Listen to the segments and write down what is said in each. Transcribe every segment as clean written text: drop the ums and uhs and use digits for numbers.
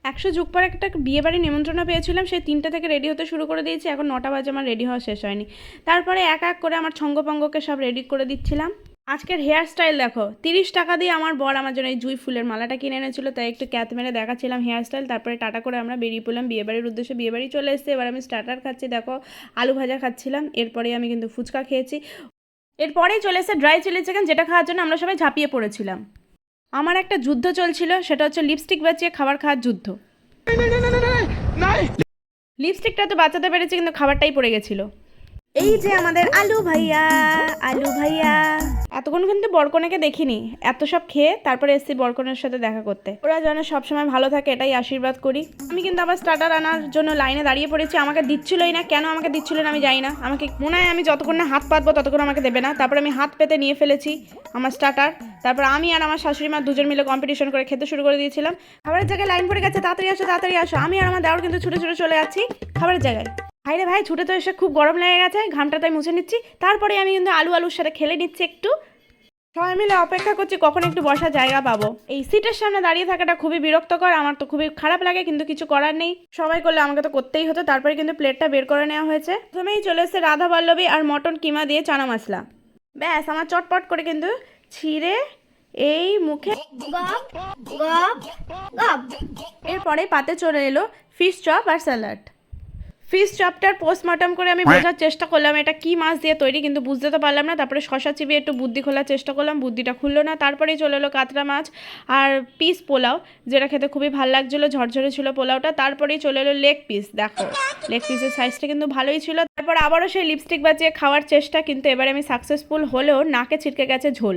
100 যুগ পর একটা বিয়েবাড়ির নিমন্ত্রণ পেয়েছিলাম, সেই 3টা থেকে রেডি হতে শুরু করে দিয়েছি। এখন 9টা বাজে, আমার রেডি হওয়া শেষ হয়নি। তারপরে এক এক করে আমার ছঙ্গপঙ্গকে সব রেডি করে দিচ্ছিলাম। আজকের হেয়ার স্টাইল দেখো, 30 টাকা দিয়ে আমার বর আমার জন্য এই জুঁই ফুলের মালাটা কিনে এনেছিল, তাই একটু ক্যাত মেরে দেখাচ্ছিলাম হেয়ার স্টাইল। তারপরে টাটা করে আমরা বেরিয়ে পড়লাম বিয়েবাড়ির উদ্দেশ্যে। বিয়েবাড়ি চলে এসেছে, এবার আমি স্টার্টার খাচ্ছি, দেখো আলু ভাজা খাচ্ছিলাম। এরপরে আমি কিন্তু ফুচকা খেয়েছি। এরপরেই চলে এসেছে ড্রাই চিলি চিকেন, যেটা খাওয়ার জন্য আমরা সবাই ঝাঁপিয়ে পড়েছিলাম। আমার একটা যুদ্ধ চলছিল, সেটা হচ্ছে লিপস্টিক বাঁচিয়ে খাবার খাওয়ার যুদ্ধ। লিপস্টিকটা তো বাঁচাতে পেরেছি, কিন্তু খাবারটাই পড়ে গেছিল। এই যে আমাদের আলু ভাইয়া, আলু ভাইয়া। এতক্ষণ কিন্তু বরকনেকে দেখিনি, এত সব খেয়ে তারপরে এসেছি বরকনের সাথে দেখা করতে। ওরা যেন সবসময় ভালো থাকে, এটাই আশীর্বাদ করি। আমি কিন্তু আবার স্টার্টার আনার জন্য লাইনে দাঁড়িয়ে পড়েছি। আমাকে দিচ্ছিলই না, কেন আমাকে দিচ্ছিল না আমি জানি না। আমাকে মনে হয় আমি যতক্ষণ না হাত পাতবো ততক্ষণ আমাকে দেবে না। তারপরে আমি হাত পেতে নিয়ে ফেলেছি আমার স্টার্টার। তারপর আমি আর আমার শাশুড়ি মা দুজন মিলে কম্পিটিশন করে খেতে শুরু করে দিয়েছিলাম। খাবারের জায়গায় লাইন পড়ে গেছে, তাড়াতাড়ি আসো তাড়াতাড়ি আসো। আমি আর আমার দেওর কিন্তু ছুটে ছুটে চলে যাচ্ছি খাবারের জায়গায়। ভাই রে ভাই, ছুটে তো এসে খুব গরম লেগে গেছে, ঘামটা তাই মুছে নিচ্ছি। তারপরে আমি কিন্তু আলুর সাথে খেলে নিচ্ছি একটু। সবাই মিলে অপেক্ষা করছি কখন একটু বসার জায়গা পাবো। এই সিটের সামনে দাঁড়িয়ে থাকাটা খুবই বিরক্তকর, আমার তো খুবই খারাপ লাগে, কিন্তু কিছু করার নেই। সবাই করলে আমাকে তো করতেই হতো। তারপরে কিন্তু প্লেটটা বের করে নেওয়া হয়েছে। প্রথমেই চলে এসেছে রাধা বল্লভী আর মটন কিমা দিয়ে চানা মশলা। ব্যাস আমার চটপট করে কিন্তু ছিঁড়ে এই মুখে। এরপরে পাতে চলে এলো ফিশ চপ আর স্যালাড। ফিশ চপটার পোস্টমর্টম করে আমি বোঝার চেষ্টা করলাম এটা কি মাছ দিয়ে তৈরি, কিন্তু বুঝতে তো পারলাম না। তারপরে শশা চিবিয়ে একটু বুদ্ধি খোলার চেষ্টা করলাম, বুদ্ধিটা খুললো না। তারপরেই চলে এলো কাতলা মাছ আর পিস পোলাও, যেটা খেতে খুবই ভালো লাগছিলো, ঝরঝরে ছিল পোলাওটা। তারপরেই চলে এলো লেগ পিস, দেখো লেগ পিসের সাইজটা কিন্তু ভালোই ছিল। তারপর আবারও সেই লিপস্টিক বাঁচিয়ে খাওয়ার চেষ্টা, কিন্তু এবারে আমি সাকসেসফুল হলেও নাকে ছিটকে গেছে ঝোল।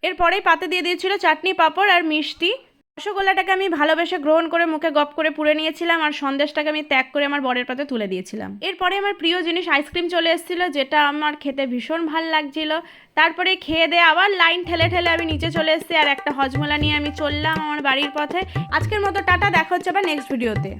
এরপরেই পাতে দিয়ে দিয়েছিল চাটনি, পাঁপড় আর মিষ্টি। রসগোল্লাটাকে আমি ভালোবেসে গ্রহণ করে মুখে গপ করে পুড়ে নিয়েছিলাম, আর সন্দেশটাকে আমি ত্যাগ করে আমার বরের পাতে তুলে দিয়েছিলাম। এরপরে আমার প্রিয় জিনিস আইসক্রিম চলে এসেছিলো, যেটা আমার খেতে ভীষণ ভাল লাগছিল। তারপরে খেয়ে দিয়ে আবার লাইন ঠেলে ঠেলে আমি নিচে চলে এসেছি, আর একটা হজমোলা নিয়ে আমি চললাম আমার বাড়ির পথে। আজকের মতো টাটা, দেখা হচ্ছে আবার নেক্সট ভিডিওতে।